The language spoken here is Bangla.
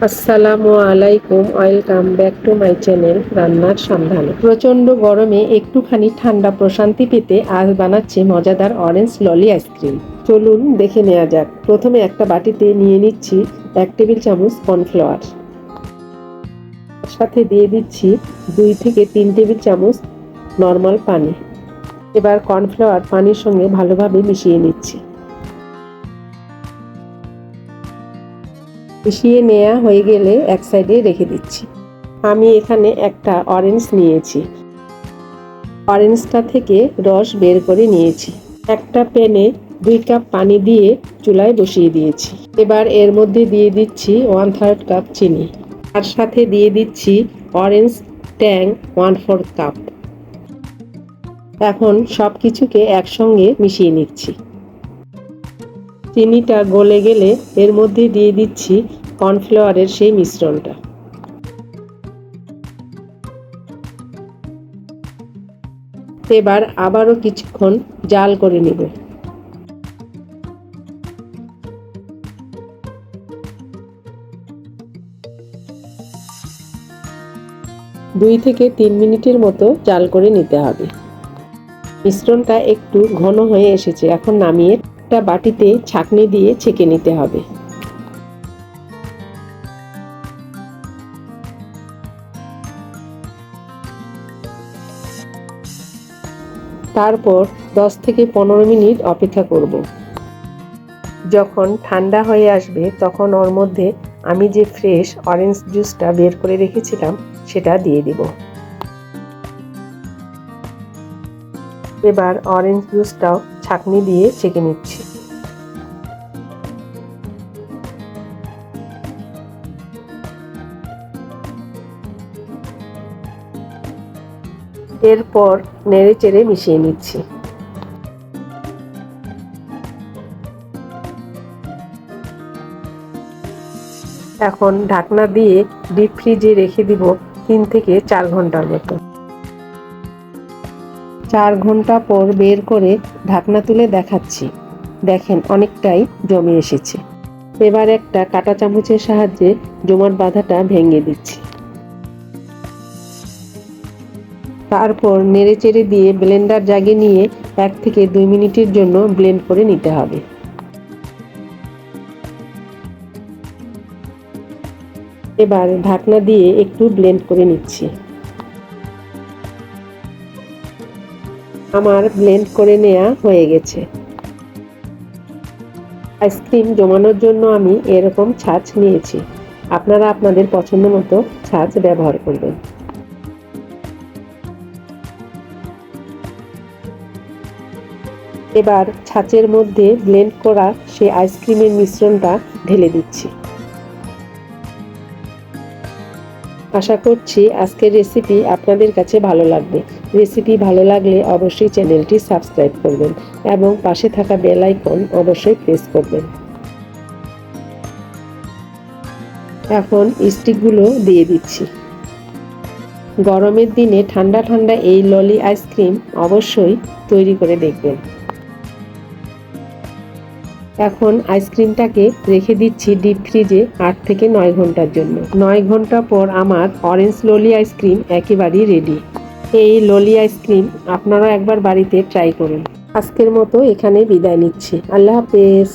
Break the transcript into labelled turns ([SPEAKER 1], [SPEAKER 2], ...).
[SPEAKER 1] আসসালামু আলাইকুম, welcome back to my channel রান্নার সন্ধানে। প্রচণ্ড গরমে একটুখানি ঠান্ডা প্রশান্তি পেতে আজ বানাচ্ছি মজাদার অরেঞ্জ ললি আইসক্রিম। চলুন দেখে নেওয়া যাক। প্রথমে একটা বাটিতে নিয়ে নিচ্ছি 1 টেবিল চামচ কর্নফ্লাওয়ার, সাথে দিয়ে দিচ্ছি 2 থেকে 3 টেবিল চামচ নর্মাল পানি। এবার কর্নফ্লাওয়ার পানির সঙ্গে ভালোভাবে মিশিয়ে নিচ্ছি। মিশিয়ে নেওয়া হয়ে গেলে এক সাইডে রেখে দিচ্ছি। আমি এখানে একটা অরেঞ্জ নিয়েছি, অরেঞ্জটা থেকে রস বের করে নিয়েছি। একটা প্যানে 2 কাপ পানি দিয়ে চুলায় বসিয়ে দিয়েছি। এবার এর মধ্যে দিয়ে দিচ্ছি 1/3 কাপ চিনি, আর সাথে দিয়ে দিচ্ছি অরেঞ্জ ট্যাং 1/4 কাপ। এখন সব কিছুকে একসঙ্গে মিশিয়ে নিচ্ছি। চিনিটা গলে গেলে এর মধ্যে দিয়ে দিচ্ছি কর্নফ্লাওয়ারের সেই মিশ্রণটা। এবার আবারও কিছুক্ষণ জাল করে নেব। 2 থেকে 3 মিনিটের মতো জাল করে নিতে হবে। মিশ্রণটা একটু ঘন হয়ে এসেছে, এখন নামিয়ে একটা বাটিতে ছাঁকনি দিয়ে ছেঁকে নিতে হবে। তারপর 10 থেকে 15 মিনিট অপেক্ষা করব। যখন ঠান্ডা হয়ে আসবে তখন ওর মধ্যে আমি যে ফ্রেশ অরেঞ্জ জুসটা বের করে রেখেছিলাম সেটা দিয়ে দিব। এবার অরেঞ্জ জুসটাও ছাঁকনি দিয়ে ছেঁকে নিচ্ছি। এরপর নেড়ে চেড়ে মিশিয়ে নিচ্ছি। এখন ঢাকনা দিয়ে ডিপ ফ্রিজে রেখে দিব 3 থেকে 4 ঘন্টার মতো। 4 ঘন্টা পর বের করে ঢাকনা তুলে দেখাচ্ছি। দেখেন অনেকটাই জমে এসেছে। এবার একটা কাঁটা চামচের সাহায্যে জমাট বাঁধাটা ভেঙে দিচ্ছি। তারপর নেড়েচেড়ে দিয়ে ব্লেন্ডার জাগে নিয়ে 1 থেকে 2 মিনিটের জন্য ব্লেন্ড করে নিতে হবে। এবার ঢাকনা দিয়ে একটু ব্লেন্ড করে নিচ্ছি। আমার ব্লেন্ড করে নেওয়া হয়ে গেছে। আইসক্রিম জমানোর জন্য আমি এরকম ছাঁচ নিয়েছি। আপনারা আপনাদের পছন্দ মতো ছাঁচ ব্যবহার করবেন। এবার ছাঁচের মধ্যে ব্লেন্ড করা সেই আইসক্রিমের মিশ্রণটা ঢেলে দিচ্ছি। আশা করছি আজকের রেসিপি আপনাদের কাছে ভালো লাগবে। রেসিপি ভালো লাগলে অবশ্যই চ্যানেলটি সাবস্ক্রাইব করবেন এবং পাশে থাকা বেল আইকন অবশ্যই প্রেস করবেন। এখন স্টিকগুলো দিয়ে দিচ্ছি। গরমের দিনে ঠান্ডা ঠান্ডা এই ললি আইসক্রিম অবশ্যই তৈরি করে দেখবেন। এখন আইসক্রিমটাকে রেখে দিচ্ছি ডিপ ফ্রিজে 8 থেকে 9 ঘন্টার জন্য। 9 ঘন্টা পর আমার অরেঞ্জ ললি আইসক্রিম একেবারেই রেডি। এই ললি আইসক্রিম আপনারা একবার বাড়িতে ট্রাই করুন। আজকের মতো এখানে বিদায় নিচ্ছি। আল্লাহ হাফেজ।